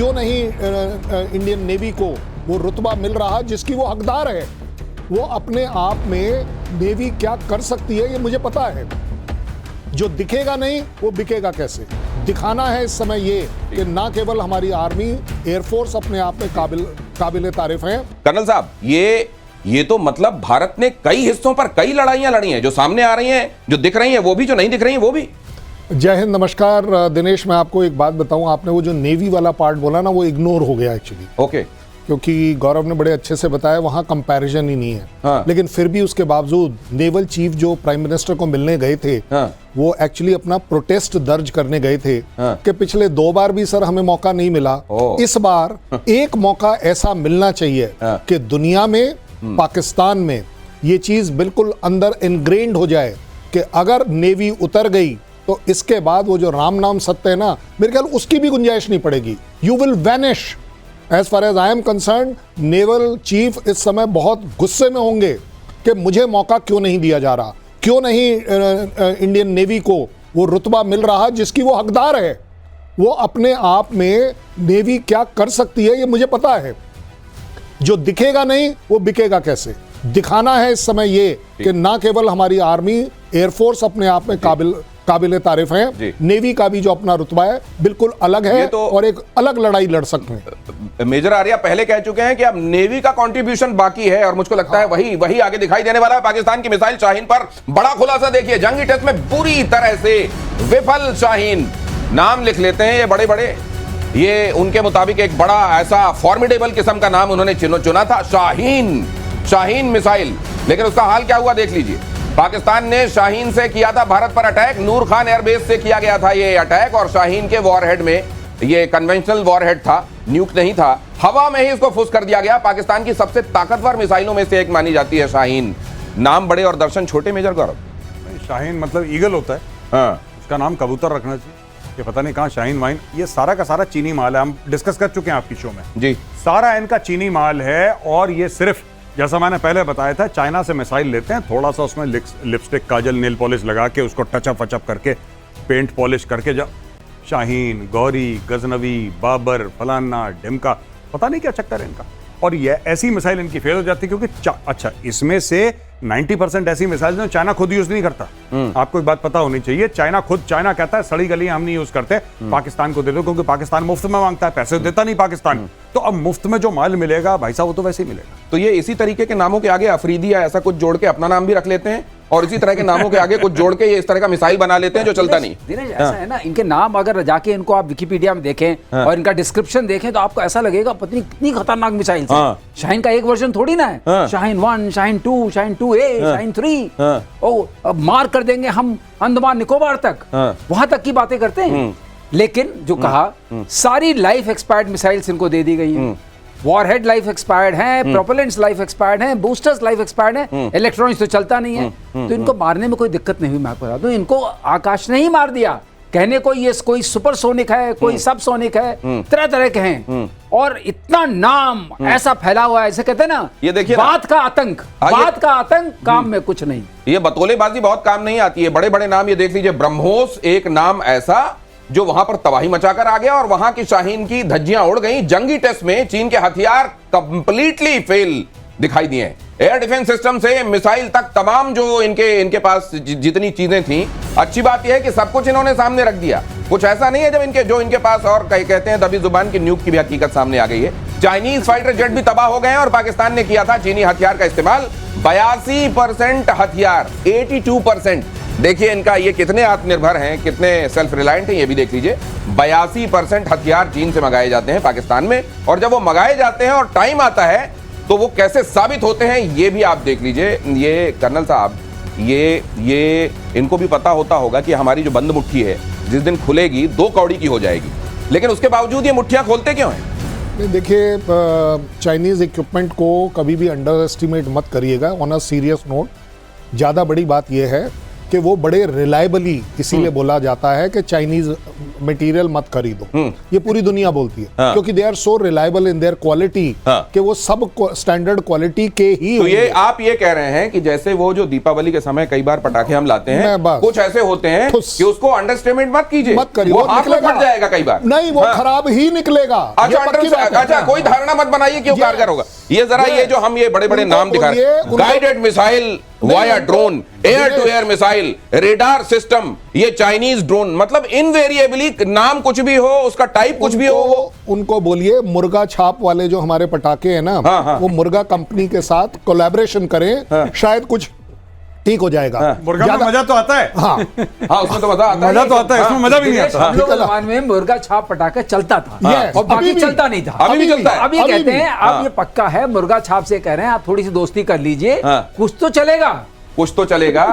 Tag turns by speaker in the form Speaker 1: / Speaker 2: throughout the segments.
Speaker 1: क्यों नहीं Indian navy को वो रुतबा मिल रहा जिसकी वो हकदार है। वो अपने आप में नेवी क्या कर सकती है ये मुझे पता है। जो दिखेगा नहीं वो बिकेगा कैसे। दिखाना है इस समय ये कि ना केवल हमारी आर्मी एयरफोर्स अपने आप में काबिल तारीफ है।
Speaker 2: कर्नल साहब, ये तो मतलब भारत ने कई हिस्सों पर कई लड़ाइयां लड़ी हैं, जो सामने आ रही हैं, जो दिख रही हैं वो भी, जो नहीं दिख रही हैं वो भी।
Speaker 1: जय हिंद, नमस्कार दिनेश। मैं आपको एक बात बताऊं, आपने वो जो नेवी वाला पार्ट बोला ना वो इग्नोर हो गया एक्चुअली।
Speaker 2: ओके।
Speaker 1: क्योंकि गौरव ने बड़े अच्छे से बताया वहां कंपैरिजन ही नहीं है।
Speaker 2: हाँ।
Speaker 1: लेकिन फिर भी उसके बावजूद नेवल चीफ जो प्राइम मिनिस्टर को मिलने गए थे,
Speaker 2: हाँ।
Speaker 1: वो एक्चुअली अपना प्रोटेस्ट दर्ज करने गए थे।
Speaker 2: हाँ।
Speaker 1: कि पिछले 2 बार भी सर हमें मौका नहीं मिला, इस बार एक मौका ऐसा मिलना चाहिए कि दुनिया में, पाकिस्तान में ये चीज बिल्कुल अंदर इनग्रेन्ड हो जाए कि अगर नेवी उतर गई तो इसके बाद वो जो राम नाम सत्य है ना, मेरे ख्याल उसकी भी गुंजाइश नहीं पड़ेगी। You will vanish. As far as I am concerned, naval chief इस समय बहुत गुस्से में होंगे कि मुझे मौका क्यों नहीं दिया जा रहा, क्यों नहीं इंडियन नेवी को वो रुतबा मिल रहा जिसकी वो हकदार है। वो अपने आप में नेवी क्या कर सकती है ये मुझे पता है। जो दिखेगा नहीं वो बिकेगा कैसे। दिखाना है इस समय ये कि ना केवल हमारी आर्मी एयरफोर्स अपने आप में काबिल तारीफ है, नेवी का भी जो अपना रुतबा है बिल्कुल अलग है तो और एक अलग लड़ाई लड़ सकते हैं।
Speaker 2: मेजर आर्या पहले कह चुके हैं कि अब नेवी का कंट्रीब्यूशन बाकी है और मुझको लगता है वही आगे दिखाई देने वाला है। पाकिस्तान की मिसाइल शाहीन पर बड़ा खुलासा देखिए, जंगी टेस्ट में बुरी तरह से विफल शाहीन। नाम लिख लेते हैं ये बड़े बड़े, ये उनके मुताबिक एक बड़ा ऐसा फॉर्मिडेबल किस्म का नाम उन्होंने चुना था, शाहीन मिसाइल। लेकिन उसका हाल क्या हुआ देख लीजिए। पाकिस्तान ने शाहीन से किया था भारत पर अटैक, नूर खान एयरबेस से किया गया था ये अटैक, और शाहीन के वॉरहेड में, ये कन्वेंशनल वॉरहेड था, न्यूक नहीं था, हवा में ही इसको फुस कर दिया गया। पाकिस्तान की सबसे ताकतवर मिसाइलों में से एक मानी जाती है शाहीन। नाम बड़े और दर्शन छोटे मेजर गौरव।
Speaker 3: शाहीन मतलब ईगल होता है।
Speaker 2: हाँ।
Speaker 3: उसका नाम कबूतर रखना चाहिए। ये पता नहीं कहाँ शाहीन वाइन, ये सारा का सारा चीनी माल है। हम डिस्कस कर चुके हैं आपकी शो में
Speaker 2: जी।
Speaker 3: सारा इनका चीनी माल है, और ये सिर्फ जैसा मैंने पहले बताया था, चाइना से मिसाइल लेते हैं, थोड़ा सा उसमें लिपस्टिक, काजल, नेल पॉलिश लगा के उसको टचअप वचअप करके, पेंट पॉलिश करके, जब शाहीन, गौरी, गजनवी, बाबर, फलाना, ढिमका, पता नहीं क्या चक्कर है इनका। और ये ऐसी मिसाइल इनकी फेल हो जाती है क्योंकि अच्छा, इसमें से 90% ऐसी मिसाइल जो चाइना खुद यूज नहीं करता। आपको एक बात पता होनी चाहिए, चाइना कहता है सड़ी गली हम नहीं यूज करते, पाकिस्तान को दे दो, क्योंकि पाकिस्तान मुफ्त में मांगता है, पैसे देता नहीं पाकिस्तान। तो अब मुफ्त में जो माल मिलेगा भाई साहब वो तो वैसे ही मिलेगा।
Speaker 2: तो ये इसी तरीके के नामों के आगे अफरीदी या ऐसा कुछ जोड़ के अपना नाम भी रख लेते हैं, और इसी तरह के नामों के आगे कुछ जोड़ के ये इस तरह का मिसाइल बना लेते हैं जो चलता नहीं।
Speaker 4: दिनेश, ऐसा है ना, इनके नाम अगर जाके इनको आप विकिपीडिया में देखें और इनका डिस्क्रिप्शन देखें तो आपको ऐसा लगेगा पत्नी कितनी खतरनाक मिसाइल है। शाहीन का एक वर्जन थोड़ी ना है। शाहीन 1, शाहीन 2, शाहीन 2A, शाहीन 3। ओ, अब मार कर देंगे हम अंडमान निकोबार तक, वहां तक की बातें करते हैं। लेकिन जो कहा, सारी लाइफ एक्सपायर्ड मिसाइल्स इनको दे दी गई हैं। वॉरहेड लाइफ एक्सपायर्ड है, प्रोपेलेंट्स लाइफ एक्सपायर्ड है, बूस्टर्स लाइफ एक्सपायर्ड है, इलेक्ट्रॉनिक्स तो चलता नहीं है। तो इनको मारने में कोई दिक्कत नहीं हुई। मैं आपको बता दूं, इनको आकाश ने ही मार दिया। कहने को ये कोई सुपरसोनिक है, कोई सबसोनिक है, तरह तरह के हैं, और इतना नाम ऐसा फैला हुआ है, ऐसे कहते हैं ना,
Speaker 2: ये देखिए
Speaker 4: बात का आतंक, काम में कुछ नहीं।
Speaker 2: ये बतौलेबाजी बहुत काम नहीं आती है। बड़े बड़े नाम ये देख लीजिए, ब्रह्मोस एक नाम ऐसा जो वहां पर तबाही मचाकर आ गया और वहां की शाहीन की धज्जियां उड़ गई। जंगी टेस्ट में चीन के हथियार कंप्लीटली फेल दिखाई दिए। एयर डिफेंस सिस्टम से मिसाइल तक तमाम जो इनके पास जितनी चीजें थी, अच्छी बात यह है कि सब कुछ इन्होंने सामने रख दिया। कुछ ऐसा नहीं है जब इनके पास, और कहते हैं दबी जुबान की न्यूक की भी हकीकत सामने आ गई है। चाइनीज फाइटर जेट भी तबाह हो गए हैं और पाकिस्तान ने किया था चीनी हथियार का इस्तेमाल। 82% हथियार, 82%। देखिए इनका ये कितने आत्मनिर्भर हैं, कितने सेल्फ रिलायंट हैं, ये भी देख लीजिए। 82% हथियार चीन से मंगाए जाते हैं पाकिस्तान में, और जब वो मंगाए जाते हैं और टाइम आता है तो वो कैसे साबित होते हैं ये भी आप देख लीजिए। ये कर्नल साहब, ये इनको भी पता होगा कि हमारी जो बंद मुट्ठी है जिस दिन खुलेगी 2 कौड़ी की हो जाएगी, लेकिन उसके बावजूद ये मुट्ठियां खोलते क्यों हैं?
Speaker 1: देखिए, चाइनीज इक्विपमेंट को कभी भी अंडर एस्टिमेट मत करिएगा। ऑन अ सीरियस नोट, ज़्यादा बड़ी बात यह है कि वो बड़े रिलायबली, इसीलिए बोला जाता है कि चाइनीज मटेरियल मत खरीदो, ये पूरी दुनिया बोलती है, क्योंकि they are so reliable in their quality कि वो सब स्टैंडर्ड क्वालिटी के ही
Speaker 2: तो ये आप ये कह रहे हैं कि जैसे वो जो दीपावली के समय कई बार पटाखे हम लाते हैं, कुछ ऐसे होते हैं कि उसको अंडरस्टेटमेंट मत कीजिए,
Speaker 1: मत करिए,
Speaker 2: वो हाथ में फट जाएगा कई बार,
Speaker 1: नहीं वो खराब ही निकलेगा।
Speaker 2: अच्छा, कोई धारणा मत बनाइए कि वो कारगर होगा। ये जरा ये जो हम ये बड़े बड़े नाम दिखा रहे हैं, guided missile via drone, air to air missile, radar system, ये चाइनीज ड्रोन, मतलब इनवेरिएबली नाम कुछ भी हो, उसका टाइप कुछ भी हो,
Speaker 1: उनको बोलिए मुर्गा छाप वाले जो हमारे पटाखे हैं ना, वो मुर्गा कंपनी के साथ कोलैबोरेशन करें, शायद कुछ ठीक हो जाएगा।
Speaker 3: मुर्गा में मजा तो आता है।
Speaker 1: हाँ
Speaker 2: उसमें तो मजा आता है,
Speaker 3: मजा तो आता है, इसमें मजा भी नहीं आता।
Speaker 4: हम लोग जमाने में मुर्गा छाप पटाखा चलता था और बाकी चलता नहीं था।
Speaker 2: अभी भी चलता है।
Speaker 4: अब ये कहते हैं, अब ये पक्का है, मुर्गा छाप से कह रहे हैं आप थोड़ी सी दोस्ती कर लीजिए, कुछ तो चलेगा,
Speaker 2: कुछ तो चलेगा।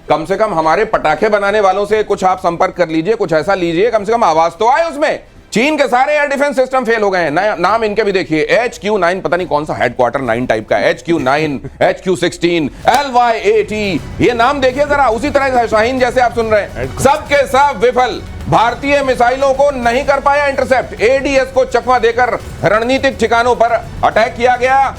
Speaker 2: कम से कम हमारे पटाखे बनाने वालों से कुछ आप संपर्क कर लीजिए, कुछ ऐसा लीजिए, कम से कम आवाज तो आए उसमें। चीन के सारे एयर डिफेंस सिस्टम फेल हो गए हैं। नाम इनके भी देखिए, HQ-9, पता नहीं कौन सा हेडक्वार्टर 9 टाइप का, HQ-9, HQ-16, LY-80, ये नाम देखिए जरा। उसी तरह से शाहीन जैसे आप सुन रहे हैं, सबके सब विफल। भारतीय मिसाइलों को नहीं कर पाया इंटरसेप्ट, ADS को चकमा देकर रणनीतिक ठिकानों पर अटैक किया गया।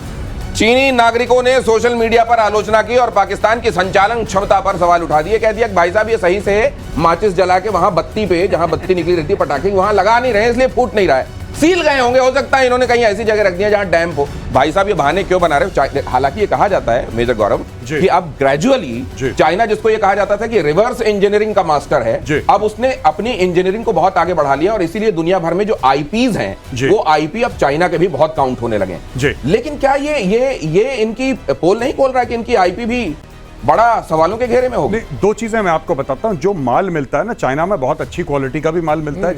Speaker 2: चीनी नागरिकों ने सोशल मीडिया पर आलोचना की और पाकिस्तान की संचालन क्षमता पर सवाल उठा दिए। कह दिया कि भाई साहब ये सही से माचिस जला के वहां बत्ती पे, जहां बत्ती निकली रहती है पटाखे, वहां लगा नहीं रहे, इसलिए फूट नहीं रहा है। सील गए होंगे, हो सकता है इन्होंने कहीं ऐसी जगह रख दिया जहां डैम हो। भाई साहब ये बहाने क्यों बना रहे हो? हालांकि ये कहा जाता है मेजर गौरव कि अब ग्रेजुअली चाइना, जिसको ये कहा जाता था कि रिवर्स इंजीनियरिंग का मास्टर है, अब उसने अपनी इंजीनियरिंग को बहुत आगे बढ़ा लिया और इसीलिए दुनिया भर में जो आईपीज हैं, वो आईपी अब चाइना के भी बहुत काउंट होने लगे। लेकिन क्या ये इनकी पोल नहीं खोल रहा है कि इनकी आईपी भी बड़ा सवालों के घेरे में होगी?
Speaker 3: दो चीजें मैं आपको बताता हूं। जो माल मिलता है ना चाइना में, बहुत अच्छी क्वालिटी का भी माल मिलता है।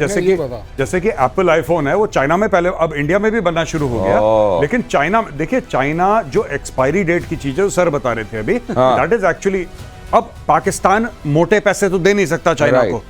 Speaker 3: जैसे कि एप्पल आईफोन है, वो चाइना में पहले, अब इंडिया में भी बनना शुरू हो गया। लेकिन चाइना, देखिए चाइना जो एक्सपायरी डेट की चीजें सर बता रहे थे अभी, दैट इज एक्चुअली, अब पाकिस्तान मोटे पैसे तो दे नहीं सकता चाइना को।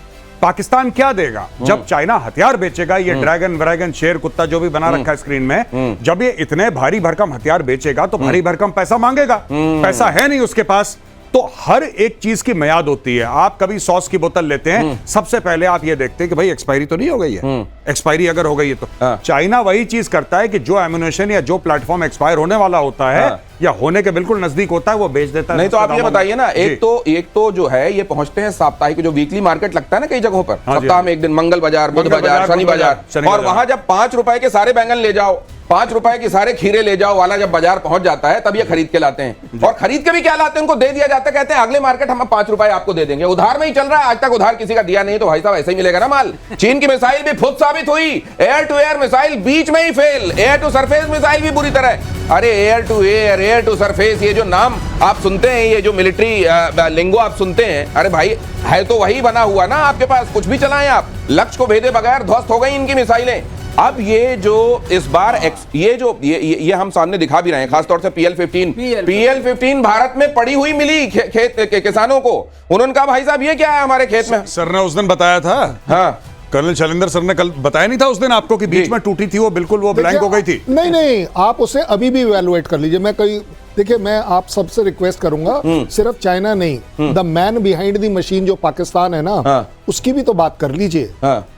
Speaker 3: पाकिस्तान क्या देगा? जब चाइना हथियार बेचेगा, ये ड्रैगन शेर कुत्ता जो भी बना रखा है स्क्रीन में, जब ये इतने भारी भरकम हथियार बेचेगा तो भारी भरकम पैसा मांगेगा। पैसा है नहीं उसके पास, तो हर एक चीज की मियाद होती है। आप कभी सॉस की बोतल लेते हैं, सबसे पहले आप ये देखते हैं कि भाई एक्सपायरी तो नहीं हो गई है। एक्सपायरी अगर हो गई है तो चाइना वही चीज करता है कि जो एम्यूनेशन या जो प्लेटफॉर्म एक्सपायर होने वाला होता है या होने के बिल्कुल नजदीक होता है, वो बेच देता है।
Speaker 2: नहीं तो आप ये बताइए ना, एक तो जो है ये पहुंचते हैं साप्ताहिक, जो वीकली मार्केट लगता है ना कई जगहों पर, सप्ताह में एक दिन, मंगल बाजार, बुध बाजार, शनि बाजार, और वहां जब 5 रुपए के सारे बैंगन ले जाओ, 5 रुपए के सारे खीरे ले जाओ वाला जब बाजार पहुंच जाता है, तब ये खरीद के लाते हैं। और खरीद के भी क्या लाते हैं, उनको दे दिया जाता है, कहते हैं अगले मार्केट हम 5 रुपए आपको दे देंगे। उधार में ही चल रहा है, आज तक उधार किसी का दिया नहीं, तो भाई साहब ऐसे ही मिलेगा ना माल। चीन की मिसाइल भी खुद साबित हुई, एयर टू एयर मिसाइल बीच में ही fail, air to surface missile भी बुरी तरह। अरे air to air, air to surface, ये जो नाम आप सुनते हैं, ये जो मिलिट्री लिंगो आप सुनते हैं, अरे भाई है तो वही बना हुआ ना आपके पास, कुछ भी चलाएं आप, लक्ष्य को भेदे बगैर ध्वस्त हो गई इनकी मिसाइलें। अब ये जो इस बार ये हम सामने दिखा भी रहे हैं, खासतौर से PL-15 भारत में पड़ी हुई मिली खेत के किसानों को। उन्होंने कहा भाई साहब ये क्या है हमारे खेत में?
Speaker 3: सर ने उस दिन बताया था, हाँ कर्नल शैलेंद्र सर ने कल बताया नहीं था उस दिन आपको कि बीच में टूटी थी वो, बिल्कुल वो ब्लैंक हो गई थी।
Speaker 1: नहीं, आप उसे अभी भी इवैल्यूएट कर लीजिए। देखिए मैं आप सबसे रिक्वेस्ट करूंगा, सिर्फ चाइना नहीं, the man behind the machine जो पाकिस्तान है ना, उसकी भी तो बात कर लीजिए।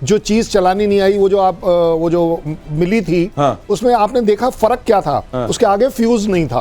Speaker 1: जो चीज चलानी नहीं आई, वो जो मिली थी, उसमें आपने देखा फर्क क्या था? उसके आगे फ्यूज नहीं था।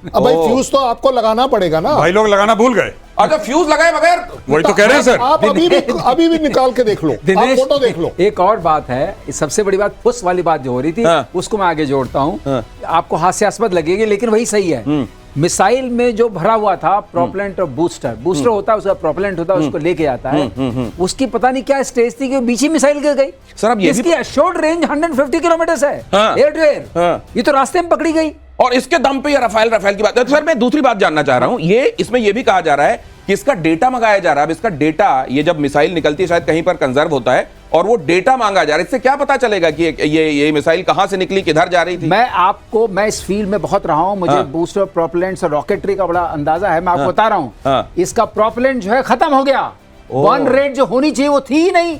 Speaker 1: अब भाई फ्यूज तो आपको लगाना पड़ेगा ना।
Speaker 3: भाई लोग लगाना भूल गए।
Speaker 2: अच्छा फ्यूज लगाए बगैर,
Speaker 3: वही तो कह रहे हैं सर।
Speaker 1: आप अभी भी निकाल के देख लो, आप फोटो देख लो।
Speaker 4: एक और बात है, सबसे बड़ी बात फुस वाली बात जो हो रही थी, उसको मैं आगे जोड़ता हूँ। आपको हास्यास्पद लगेगी लेकिन वही सही है। मिसाइल में जो भरा हुआ था प्रोपेलेंट और बूस्टर होता है, उसका प्रोपेलेंट होता है, उसको लेके आता है। उसकी पता नहीं क्या स्टेज थी कि बीच ही मिसाइल गिर गई।
Speaker 2: सर अब
Speaker 4: इसकी एश्योर्ड रेंज 150 किलोमीटर है, एयर टू एयर। ये तो रास्ते में पकड़ी गई
Speaker 2: और इसके दम पे ये रफाल की बात है। तो सर मैं दूसरी बात जानना चाह रहा हूं, इसमें ये भी कहा जा रहा है कि इसका डेटा मंगाया जा रहा है। अब इसका डेटा, ये जब मिसाइल निकलती है शायद कहीं पर कंजर्व होता है और वो डेटा मांगा जा रहा है। इससे क्या पता चलेगा कि ये मिसाइल कहां से निकली, किधर जा रही थी?
Speaker 4: मैं इस फील्ड में बहुत रहा हूं, मुझे बूस्टर, प्रोपेलेंट्स और रॉकेटरी का बड़ा अंदाजा है। मैं आपको बता रहा हूं, इसका प्रोपेलेंट जो है खत्म हो गया। वन रेट जो होनी चाहिए वो थी ही नहीं,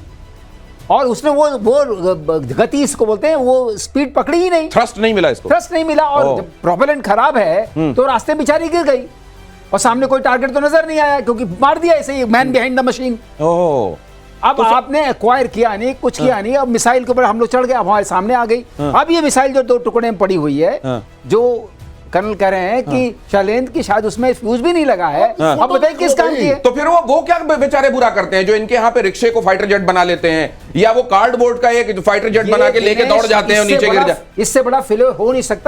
Speaker 4: और उसने वो गति इसको बोलते हैं, वो स्पीड पकड़ी ही नहीं,
Speaker 2: थ्रस्ट नहीं मिला इसको,
Speaker 4: थ्रस्ट नहीं मिला। और जब प्रोपेलेंट खराब है तो रास्ते बेचारी गिर गई। और सामने कोई टारगेट तो नजर नहीं आया, क्योंकि मार दिया ऐसे ही, मैन बिहाइंड द मशीन।
Speaker 2: ओह,
Speaker 4: अब आपने एक्वायर किया नहीं, कुछ किया नहीं, अब मिसाइल के ऊपर हम लोग चढ़ गए, अब हमारे सामने आ गई। अब ये मिसाइल जो 2 टुकड़े में पड़ी हुई है, जो कर्नल कह रहे हैं कि शैलेंद्र की शायद उसमें फ्यूज भी नहीं लगा है, अब बताइए किस काम की है?
Speaker 2: तो फिर वो क्या बेचारे बुरा करते हैं जो इनके यहाँ पे रिक्शे को फाइटर जेट बना लेते हैं, या वो कार्डबोर्ड का एक फाइटर जेट बना के लेके दौड़ जाते हैं और नीचे गिर जाते हैं।
Speaker 4: इससे बड़ा फेलियर हो नहीं सकता।